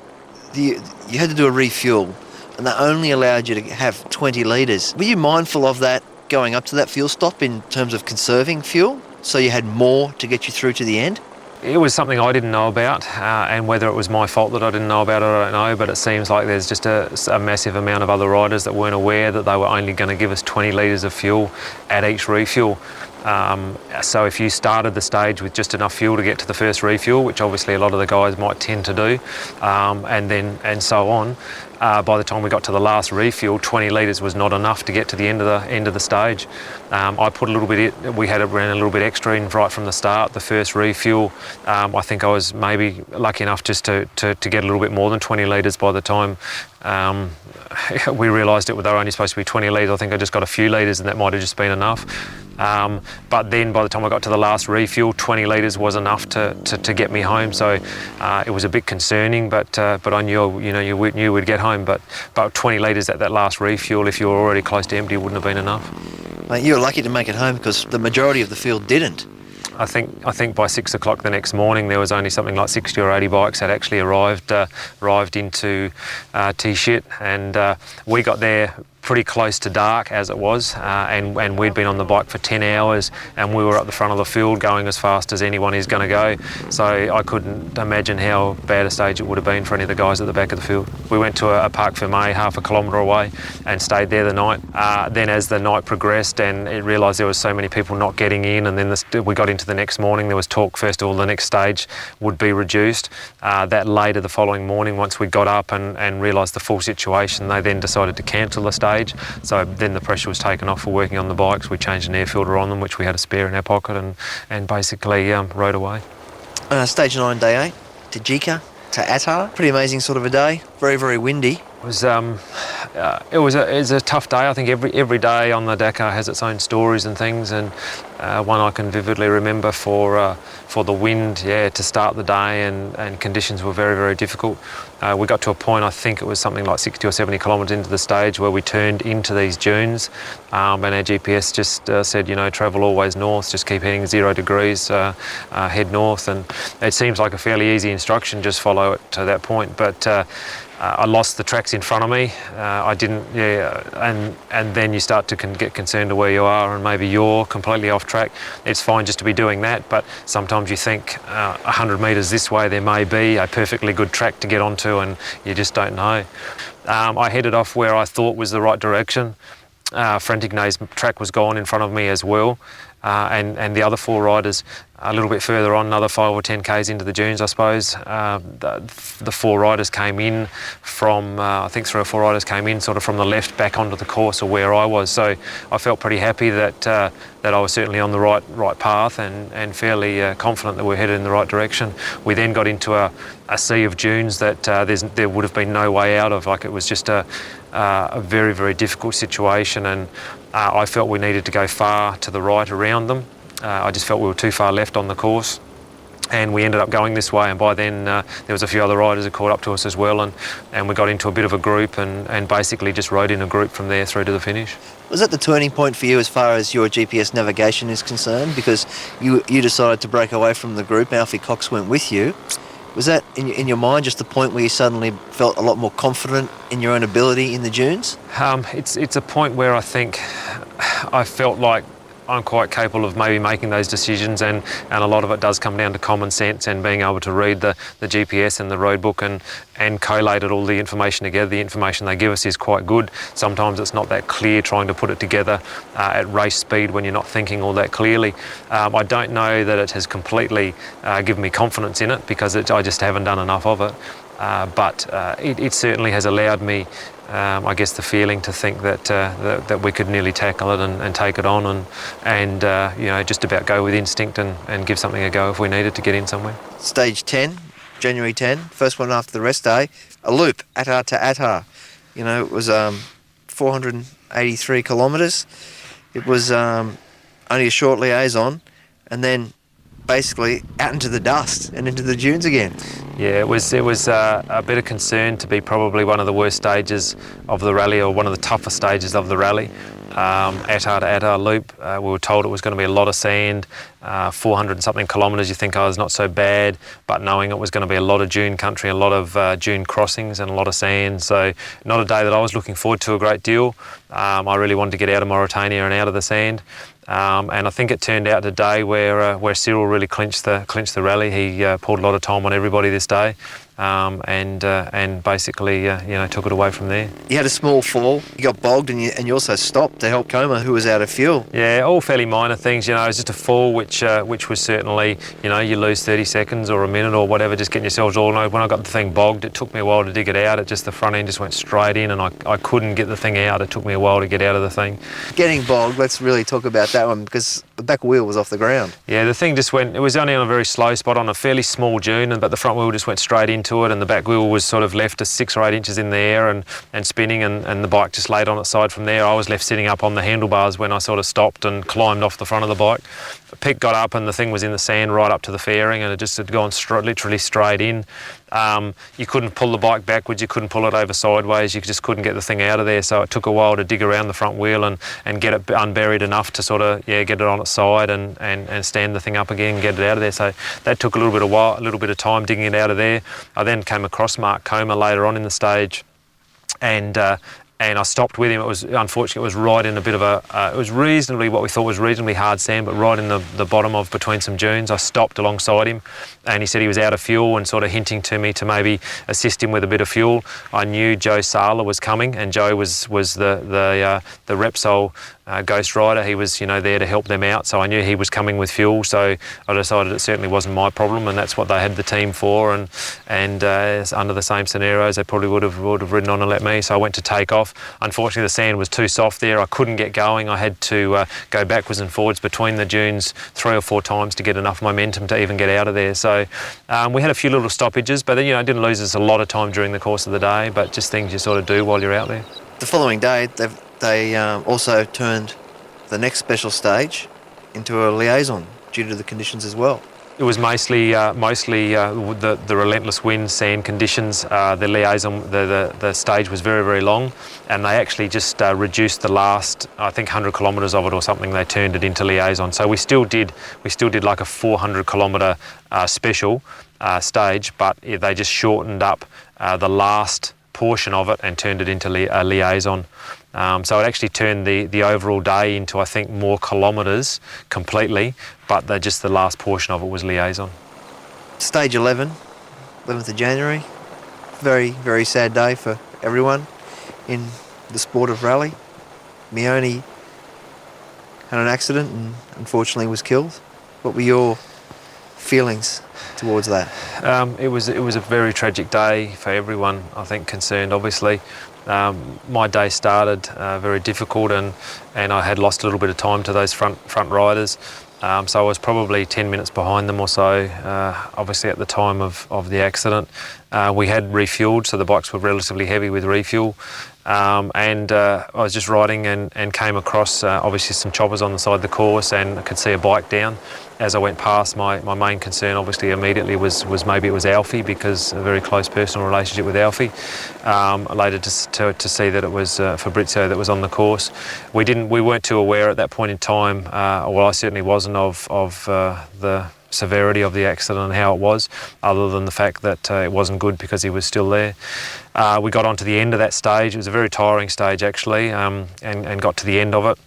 you had to do a refuel, and that only allowed you to have 20 litres. Were you mindful of that going up to that fuel stop in terms of conserving fuel, so you had more to get you through to the end? It was something I didn't know about, and whether it was my fault that I didn't know about it, I don't know, but it seems like there's just a massive amount of other riders that weren't aware that they were only going to give us 20 litres of fuel at each refuel. So if you started the stage with just enough fuel to get to the first refuel, which obviously a lot of the guys might tend to do, and so on, by the time we got to the last refuel, 20 litres was not enough to get to the end of the stage. I put a little bit. We ran a little bit extra in right from the start. The first refuel, I think I was maybe lucky enough just to get a little bit more than 20 litres by the time we realised they were only supposed to be 20 litres. I think I just got a few litres, and that might have just been enough. But then by the time I got to the last refuel, 20 litres was enough to get me home. So it was a bit concerning, but I knew you knew we'd get home. But 20 litres at that last refuel, if you were already close to empty, wouldn't have been enough. Mate, you were lucky to make it home because the majority of the field didn't. I think by 6 o'clock the next morning there was only something like 60 or 80 bikes that actually arrived into T-Shit, and we got there pretty close to dark as it was, and we'd been on the bike for 10 hours and we were at the front of the field going as fast as anyone is going to go, so I couldn't imagine how bad a stage it would have been for any of the guys at the back of the field. We went to a Parc Fermé half a kilometre away and stayed there the night. Then as the night progressed and it realised there was so many people not getting in, and then we got into the next morning, there was talk first of all the next stage would be reduced. That later the following morning, once we got up and realised the full situation, they then decided to cancel the stage. stage. So then the pressure was taken off for working on the bikes. We changed an air filter on them, which we had a spare in our pocket, and basically rode away. Stage 9, day 8, to Jika, to Attar. Pretty amazing sort of a day. Very, very windy. It was a tough day. I think every day on the Dakar has its own stories and things, and one I can vividly remember for the wind, to start the day, and conditions were very, very difficult. We got to a point, I think it was something like 60 or 70 kilometres into the stage, where we turned into these dunes, and our GPS just said, travel always north, just keep heading 0 degrees, head north, and it seems like a fairly easy instruction, just follow it to that point, but I lost the tracks in front of me. I didn't, and then you start to get concerned to where you are, and maybe you're completely off track. It's fine just to be doing that, but sometimes you think 100 metres this way there may be a perfectly good track to get onto, and you just don't know. I headed off where I thought was the right direction. Frentigne's track was gone in front of me as well, and the other 4 riders a little bit further on, another 5 or 10 k's into the dunes, I suppose. The 4 riders came in from, I think 3 or 4 riders came in sort of from the left back onto the course of where I was. So I felt pretty happy that I was certainly on the right path, and fairly confident that we're headed in the right direction. We then got into a sea of dunes that there would have been no way out of. Like, it was just a very, very difficult situation, and I felt we needed to go far to the right around them. I just felt we were too far left on the course, and we ended up going this way, and by then there was a few other riders who caught up to us as well, and we got into a bit of a group, and basically just rode in a group from there through to the finish. Was that the turning point for you as far as your GPS navigation is concerned? Because you decided to break away from the group, Alfie Cox went with you. Was that, in your mind, just the point where you suddenly felt a lot more confident in your own ability in the dunes? It's a point where I think I felt like I'm quite capable of maybe making those decisions, and a lot of it does come down to common sense and being able to read the GPS and the road book and collate all the information together. The information they give us is quite good. Sometimes it's not that clear trying to put it together at race speed when you're not thinking all that clearly. I don't know that it has completely given me confidence in it, because I just haven't done enough of it. But it certainly has allowed me, I guess, the feeling to think that we could nearly tackle it and take it on, and just about go with instinct and give something a go if we needed to get in somewhere. Stage 10, January 10, first one after the rest day, a loop, Attar to Attar. It was 483 kilometres. It was only a short liaison, and then basically out into the dust and into the dunes again. Yeah, it was a bit of concern to be probably one of the worst stages of the rally, or one of the tougher stages of the rally. Attar to Attar loop, we were told it was going to be a lot of sand, 400 and something kilometres. You think, it's not so bad, but knowing it was going to be a lot of dune country, a lot of dune crossings and a lot of sand. So not a day that I was looking forward to a great deal. I really wanted to get out of Mauritania and out of the sand. And I think it turned out a day where Cyril really clinched the rally. He poured a lot of time on everybody this day, and basically took it away from there. You had a small fall, you got bogged, and you also stopped to help Coma, who was out of fuel. Yeah, all fairly minor things. It was just a fall which was certainly, you lose 30 seconds or a minute or whatever, just getting yourselves all know. When I got the thing bogged, it took me a while to dig it out. The front end just went straight in, and I couldn't get the thing out. It took me a while to get out of the thing. Getting bogged, let's really talk about that one, because the back wheel was off the ground. Yeah, the thing just went, it was only on a very slow spot on a fairly small dune, but the front wheel just went straight into it, and the back wheel was sort of left 6 or 8 inches in the air and spinning, and the bike just laid on its side from there. I was left sitting up on the handlebars when I sort of stopped and climbed off the front of the bike. Pick got up, and the thing was in the sand right up to the fairing, and it just had gone literally straight in. You couldn't pull the bike backwards, you couldn't pull it over sideways, you just couldn't get the thing out of there, so it took a while to dig around the front wheel and get it unburied enough to sort of get it on its side and stand the thing up again and get it out of there. So that took a little bit of time digging it out of there. I then came across Mark Coma later on in the stage, and I stopped with him. It was unfortunate. It was right in a bit of it was reasonably, what we thought was reasonably hard sand, but right in the bottom of between some dunes. I stopped alongside him, and he said he was out of fuel and sort of hinting to me to maybe assist him with a bit of fuel. I knew Joe Sala was coming, and Joe was the Repsol Ghost Rider. He was, there to help them out, so I knew he was coming with fuel, so I decided it certainly wasn't my problem, and that's what they had the team for, and under the same scenarios they probably would have ridden on and let me, so I went to take off. Unfortunately the sand was too soft there, I couldn't get going. I had to go backwards and forwards between the dunes 3 or 4 times to get enough momentum to even get out of there. So we had a few little stoppages, but it didn't lose us a lot of time during the course of the day, but just things you sort of do while you're out there. The following day, they also turned the next special stage into a liaison due to the conditions as well. It was mostly the relentless wind, sand conditions. The liaison, the stage was very, very long, and they actually just reduced the last, I think, 100 kilometres of it or something. They turned it into liaison. So we still did like a 400 kilometre special stage, but they just shortened up the last portion of it and turned it into a liaison. So it actually turned the overall day into, I think, more kilometres completely, but just the last portion of it was liaison. Stage 11, 11th of January, very, very sad day for everyone in the sport of rally. Meone had an accident and unfortunately was killed. What were your feelings towards that? It was a very tragic day for everyone, I think, concerned, obviously. My day started very difficult, and I had lost a little bit of time to those front riders. So I was probably 10 minutes behind them or so, obviously at the time of the accident. We had refueled, so the bikes were relatively heavy with refuel. I was just riding and came across obviously some choppers on the side of the course, and I could see a bike down. As I went past, my main concern obviously immediately was maybe it was Alfie, because a very close personal relationship with Alfie. Later to see that it was Fabrizio that was on the course. We weren't too aware at that point in time, well, I certainly wasn't, of the severity of the accident and how it was, other than the fact that it wasn't good because he was still there. We got onto the end of that stage. It was a very tiring stage actually, and got to the end of it,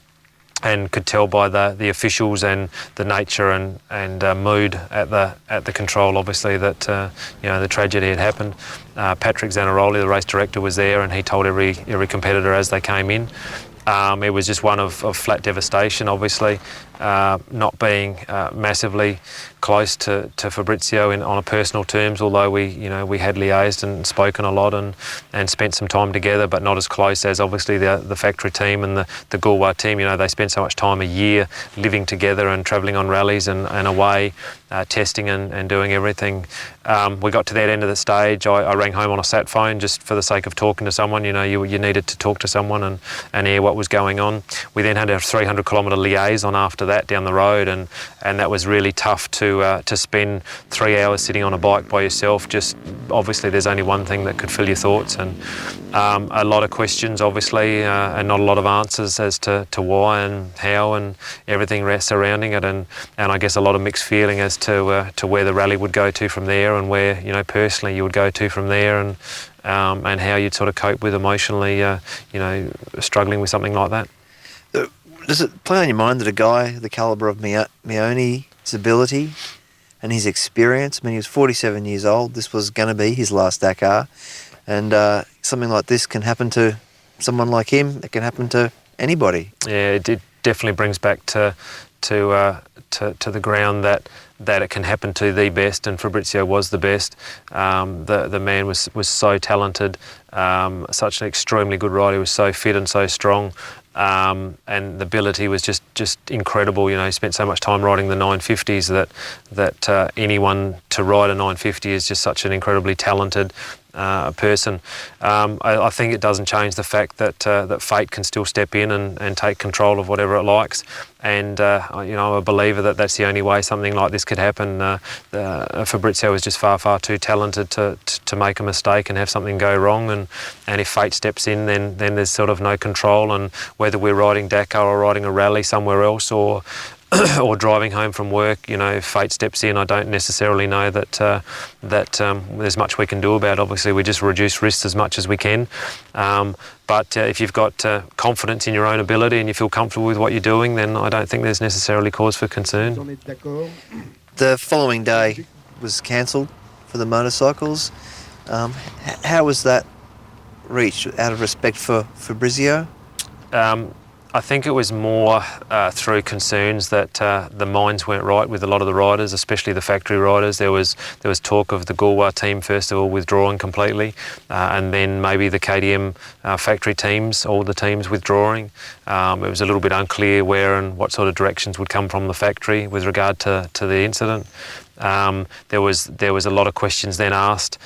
and could tell by the officials and the nature and mood at the control, obviously, that the tragedy had happened. Patrick Zanaroli, the race director, was there, and he told every competitor as they came in. It was just one of flat devastation, obviously, not being massively close to Fabrizio on a personal terms, although we had liaised and spoken a lot and spent some time together, but not as close as obviously the factory team and the Gulwar team. They spend so much time a year living together and travelling on rallies and away, testing and doing everything. We got to that end of the stage. I rang home on a sat phone just for the sake of talking to someone. You needed to talk to someone and hear what was going on. We then had a 300 kilometre liaison after that down the road, and that was really tough to spend 3 hours sitting on a bike by yourself. Just obviously there's only one thing that could fill your thoughts, and a lot of questions obviously, and not a lot of answers as to why and how and everything surrounding it, and I guess a lot of mixed feeling as to where the rally would go to from there, and where personally you would go to from there, and how you'd sort of cope with emotionally struggling with something like that. Does it play on your mind that a guy the calibre of Meone's ability and his experience, he was 47 years old, this was going to be his last Dakar, and something like this can happen to someone like him, it can happen to anybody? Yeah, it definitely brings back to the ground that it can happen to the best, and Fabrizio was the best. The man was so talented, such an extremely good rider. He was so fit and so strong, and the ability was just incredible. He spent so much time riding the 950s that anyone to ride a 950 is just such an incredibly talented person. I think it doesn't change the fact that fate can still step in and take control of whatever it likes, and I'm a believer that that's the only way something like this could happen. Fabrizio was just far too talented to make a mistake and have something go wrong, and if fate steps in, then there's sort of no control, and whether we're riding Dakar or riding a rally somewhere else, or driving home from work, if fate steps in, I don't necessarily know that there's much we can do about it. Obviously, we just reduce risks as much as we can. But if you've got confidence in your own ability and you feel comfortable with what you're doing, then I don't think there's necessarily cause for concern. The following day was cancelled for the motorcycles. How was that reached, out of respect for Fabrizio? I think it was more through concerns that the minds weren't right with a lot of the riders, especially the factory riders. There was talk of the Galway team first of all withdrawing completely, and then maybe the KTM factory teams, all the teams withdrawing. It was a little bit unclear where and what sort of directions would come from the factory with regard to the incident. There was a lot of questions then asked.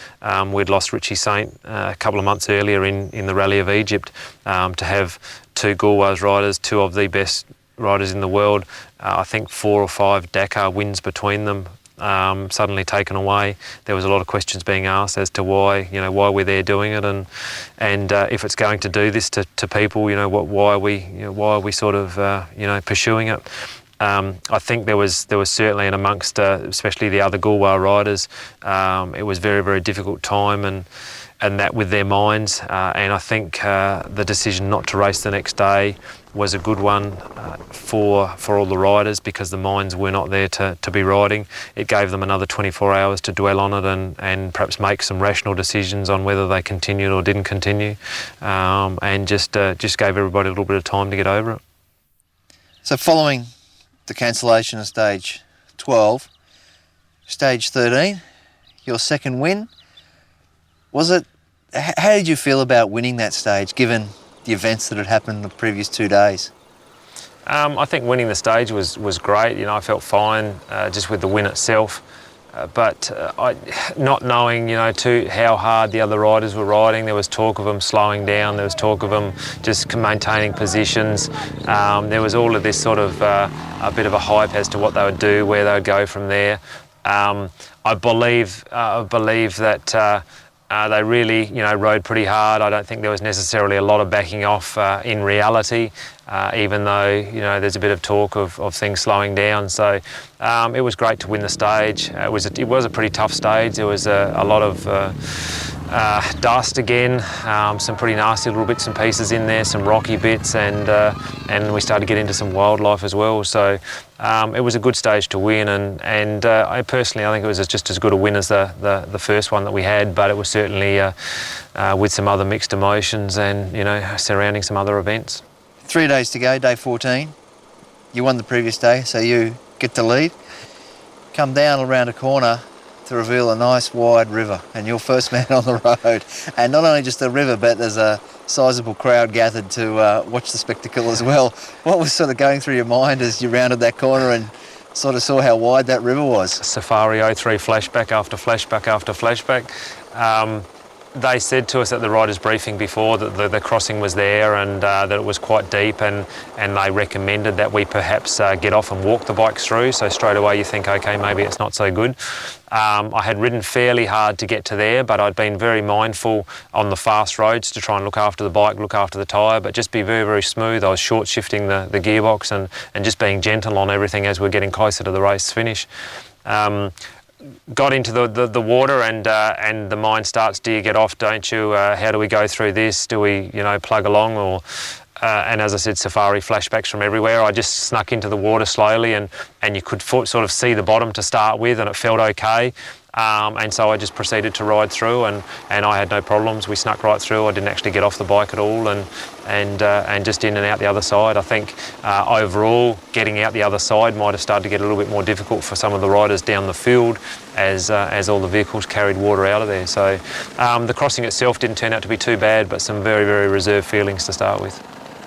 We'd lost Richie Saint a couple of months earlier in the Rally of Egypt. To have two Galway's riders, two of the best riders in the world, I think 4 or 5 Dakar wins between them, suddenly taken away. There was a lot of questions being asked as to why we're there doing it, and if it's going to do this to people, why are we sort of pursuing it. I think there was certainly, and amongst especially the other Galway riders, it was very, very difficult time, and that with their minds. And I think the decision not to race the next day was a good one for all the riders, because the minds were not there to be riding. It gave them another 24 hours to dwell on it and perhaps make some rational decisions on whether they continued or didn't continue, and just gave everybody a little bit of time to get over it. So following the cancellation of stage 12, stage 13, your second win, how did you feel about winning that stage given the events that had happened the previous 2 days? I think winning the stage was great. I felt fine just with the win itself. But not knowing, how hard the other riders were riding, there was talk of them slowing down, there was talk of them just maintaining positions. There was all of this sort of a bit of a hype as to what they would do, where they would go from there. I believe that they really, rode pretty hard. I don't think there was necessarily a lot of backing off in reality, even though, there's a bit of talk of things slowing down. So it was great to win the stage. It was a pretty tough stage. There was a lot of dust again, some pretty nasty little bits and pieces in there, some rocky bits, and we started to get into some wildlife as well. So it was a good stage to win, and I personally, I think it was just as good a win as the first one that we had, but it was certainly with some other mixed emotions and surrounding some other events. 3 days to go, day 14. You won the previous day, so you get the lead. Come down around a corner to reveal a nice wide river, and you're first man on the road. And not only just the river, but there's a sizable crowd gathered to watch the spectacle as well. What was sort of going through your mind as you rounded that corner and sort of saw how wide that river was? Safari 03 flashback after flashback after flashback. They said to us at the riders' briefing before that the crossing was there and that it was quite deep, and they recommended that we perhaps get off and walk the bikes through. So straight away you think, okay, maybe it's not so good. I had ridden fairly hard to get to there, but I'd been very mindful on the fast roads to try and look after the bike, look after the tyre, but just be very, very smooth. I was short shifting the gearbox and just being gentle on everything as we're getting closer to the race finish. Got into the water and the mind starts, do you get off, don't you? How do we go through this? Do we, plug along? Or and as I said, safari flashbacks from everywhere. I just snuck into the water slowly and you could sort of see the bottom to start with, and it felt okay. And so I just proceeded to ride through, and I had no problems. We snuck right through. I didn't actually get off the bike at all, and just in and out the other side. I think overall getting out the other side might have started to get a little bit more difficult for some of the riders down the field as all the vehicles carried water out of there. So the crossing itself didn't turn out to be too bad, but some very, very reserved feelings to start with.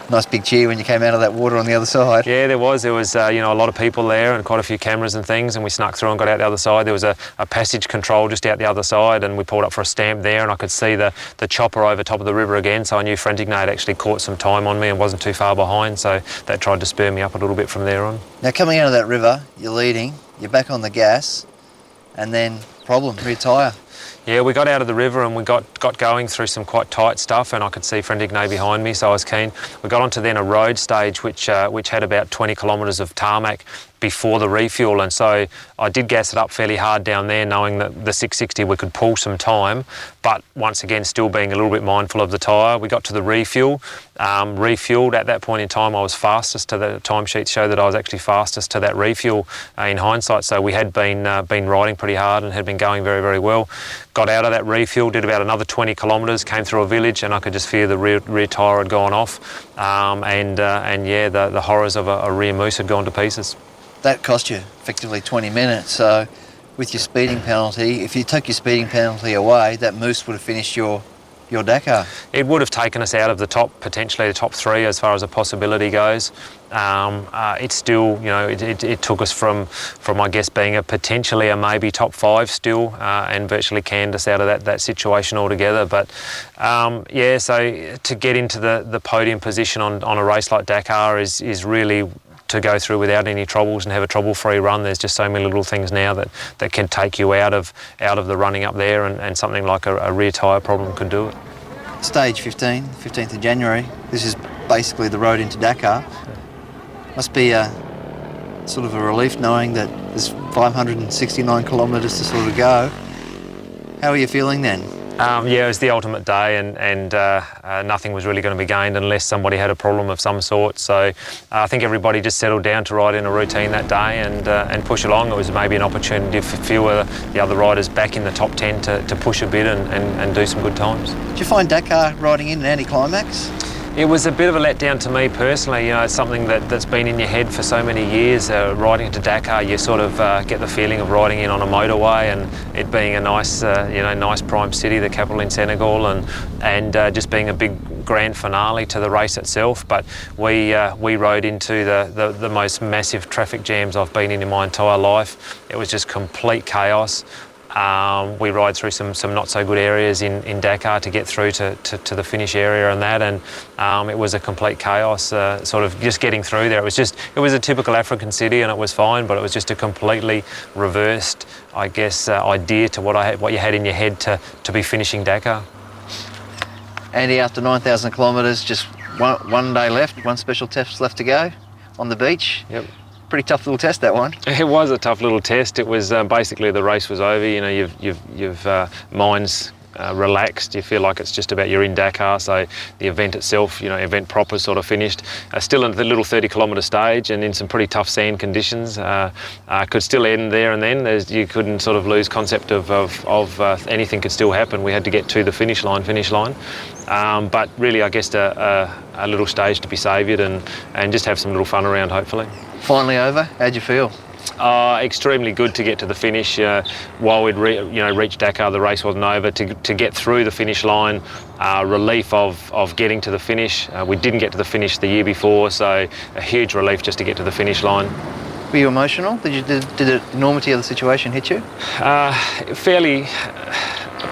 Nice big cheer when you came out of that water on the other side. Yeah, there was a lot of people there and quite a few cameras and things, and we snuck through and got out the other side. There was a passage control just out the other side, and we pulled up for a stamp there, and I could see the chopper over top of the river again, so I knew Frantic had actually caught some time on me and wasn't too far behind, so that tried to spur me up a little bit from there on. Now coming out of that river, you're leading, you're back on the gas, and then problem, rear tyre. Yeah, we got out of the river and we got going through some quite tight stuff, and I could see Frantic behind me, so I was keen. We got onto then a road stage which had about 20 kilometres of tarmac, before the refuel, and so I did gas it up fairly hard down there, knowing that the 660 we could pull some time, but once again still being a little bit mindful of the tyre. We got to the refuel, refueled. At that point in time I was fastest. To the timesheets show that I was actually fastest to that refuel in hindsight, so we had been riding pretty hard and had been going very, very well. Got out of that refuel, did about another 20 kilometres, came through a village, and I could just feel the rear tyre had gone off, and yeah, the horrors of a rear moose had gone to pieces. That cost you effectively 20 minutes. So with your speeding penalty, if you took your speeding penalty away, that moose would have finished your Dakar. It would have taken us out of the potentially the top 3 as far as a possibility goes. It's still, you know, it took us from I guess being a potentially a maybe top 5 still, and virtually canned us out of that situation altogether. But yeah, so to get into the podium position on a race like Dakar is really to go through without any troubles and have a trouble-free run. There's just so many little things now that can take you out of the running up there, and something like a rear tyre problem could do it. Stage 15th of January. This is basically the road into Dakar. Must be sort of a relief knowing that there's 569 kilometres to sort of go. How are you feeling then? Yeah, it was the ultimate day, and nothing was really going to be gained unless somebody had a problem of some sort. So I think everybody just settled down to ride in a routine that day and push along. It was maybe an opportunity for a few of the other riders back in the top 10 to push a bit and do some good times. Did you find Dakar riding in an anticlimax? It was a bit of a letdown to me personally. You know, it's something that's been in your head for so many years. Riding to Dakar, you sort of get the feeling of riding in on a motorway, and it being a nice, nice prime city, the capital in Senegal, and just being a big grand finale to the race itself. But we rode into the most massive traffic jams I've been in my entire life. It was just complete chaos. We ride through some not so good areas in Dakar to get through to the finish area and that, and it was a complete chaos, sort of just getting through there. It was a typical African city, and it was fine, but it was just a completely reversed, I guess, idea to what you had in your head to be finishing Dakar. Andy, after 9,000 kilometres, just one day left, one special test left to go on the beach. Yep. Pretty tough little test, that one. It was a tough little test. It was basically the race was over. You know, you've mind's relaxed. You feel like it's just about you're in Dakar. So the event itself, you know, event proper sort of finished. Still in the little 30-kilometre stage and in some pretty tough sand conditions. Could still end there and then. You couldn't sort of lose concept of anything could still happen. We had to get to the finish line. But really, I guess a little stage to be savoured and just have some little fun around, hopefully. Finally over. How'd you feel? Extremely good to get to the finish. While we'd reached Dakar, the race wasn't over. To get through the finish line, relief of getting to the finish. We didn't get to the finish the year before, so a huge relief just to get to the finish line. Were you emotional? Did the enormity of the situation hit you? Fairly.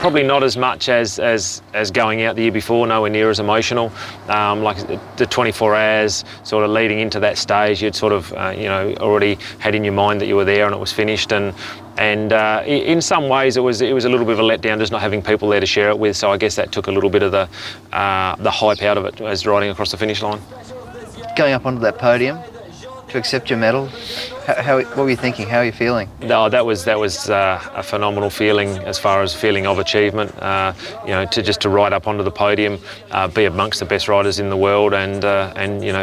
Probably not as much as going out the year before, nowhere near as emotional. Like the 24 hours sort of leading into that stage, you'd sort of already had in your mind that you were there and it was finished, and in some ways it was a little bit of a letdown just not having people there to share it with. So I guess that took a little bit of the hype out of it as riding across the finish line. Going up onto that podium to accept your medal, what were you thinking? How are you feeling? No, that was a phenomenal feeling as far as feeling of achievement. To ride up onto the podium, be amongst the best riders in the world, and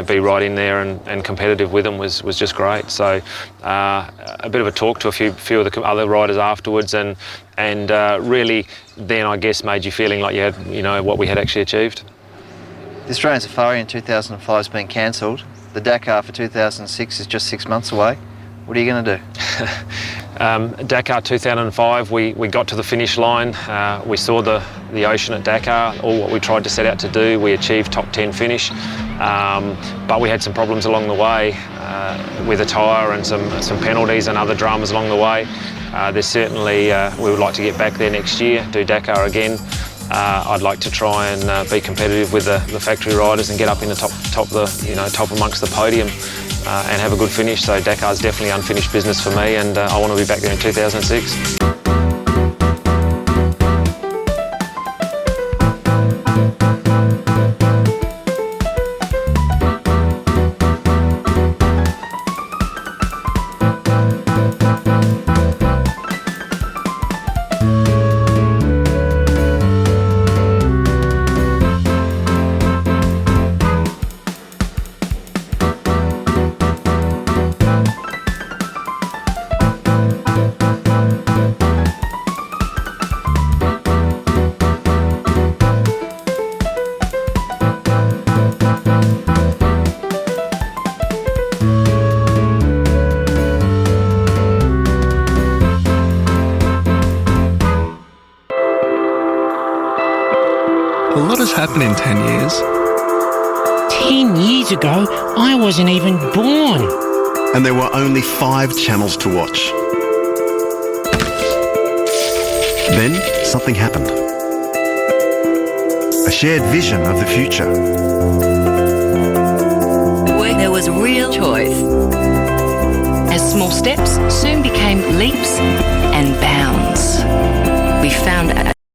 be right in there and competitive with them was just great. So a bit of a talk to a few of the other riders afterwards, and really then I guess made you feeling like you had what we had actually achieved. The Australian Safari in 2005 has been cancelled. The Dakar for 2006 is just 6 months away. What are you going to do? Dakar 2005, we got to the finish line. We saw the ocean at Dakar, all what we tried to set out to do. We achieved top 10 finish, but we had some problems along the way with a tyre and some penalties and other dramas along the way. There's certainly, we would like to get back there next year, do Dakar again. I'd like to try and be competitive with the factory riders and get up in the top amongst the podium and have a good finish. So Dakar's definitely unfinished business for me, and I want to be back there in 2006. A lot has happened in 10 years. 10 years ago, I wasn't even born. And there were only 5 channels to watch. Then something happened. A shared vision of the future. Where there was real choice. As small steps soon became leaps and bounds. We found